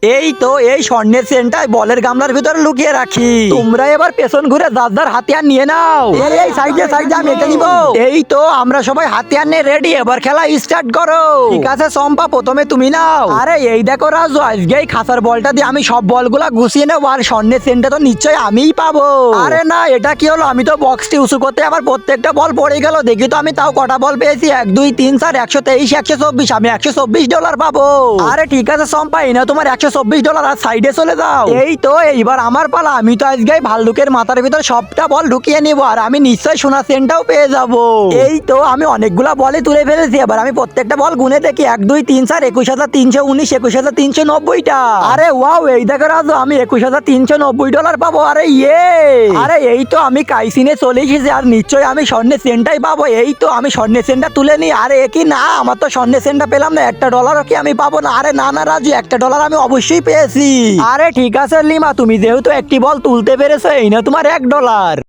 এই তো এই স্বর্ণের চেনটাই বলের গামলার ভিতরে লুকিয়ে রাখি। তোমরা এবার পেছন ঘুরে যার যার হাতিয়ার নিয়ে নাও। এই সাইডে সাইডে আমি এটা নিব। এই তো আমরা সবাই হাতিয়ার নিয়ে রেডি, এবার খেলা স্টার্ট করো। ঠিক আছে চম্পা, প্রথমে তুমি নাও। আরে এই দেখো রাজু, আজকে এই খাসার বলটা দিয়ে আমি সব বলগুলা গুছিয়ে নেব, আর স্বর্ণের চেনটা তো নিশ্চয়ই আমিই পাবো। আরে না, এটা কি হলো? আমি তো বক্সটি উঁচু করতে আবার প্রত্যেকটা বল পড়ে গেল। দেখি তো আমি তাও কটা বল পেয়েছি, 1 2 3 4 123 124। আমি $124 পাবো। আরে ঠিক আছে চম্পা, এই না তোমার $124, আর সাইডে চলে যাও। এই তো এইবার আমার পালা। আমি তো আজকে ভাল্লুকের মাথার ভিতর সবটা বল ঢুকিয়ে নিব, আর আমি নিশ্চয়ই সোনার চেনটাও পেয়ে যাব। এই তো আমি অনেকগুলা বলে তুলে ফেলেছি, এবার আমি প্রত্যেকটা বল গুনে দেখি। 1 2 3 4 21,319 21,390টা। আরে ওয়াও, এই দেখো রাজু, আমি $21,390 পাবো। আরে ইয়ে, আরে এই তো আমি কাইসিনে চলে এসেছি, আর নিশ্চয়ই আমি স্বর্ণের চেনটাই পাবো। এই তো আমি স্বর্ণের চেনটা তুলে নিই। আরে কি না, আমার তো স্বর্ণের চেনটা পেলাম না, $1 কি আমি পাবো না? আরে না না রাজু, $1 আমি অবশ্যই পেয়েছি। আরে ঠিক আছে লিমা, তুমি যেহেতু একটি বল তুলতে পেরেছো, এই না তোমার $1।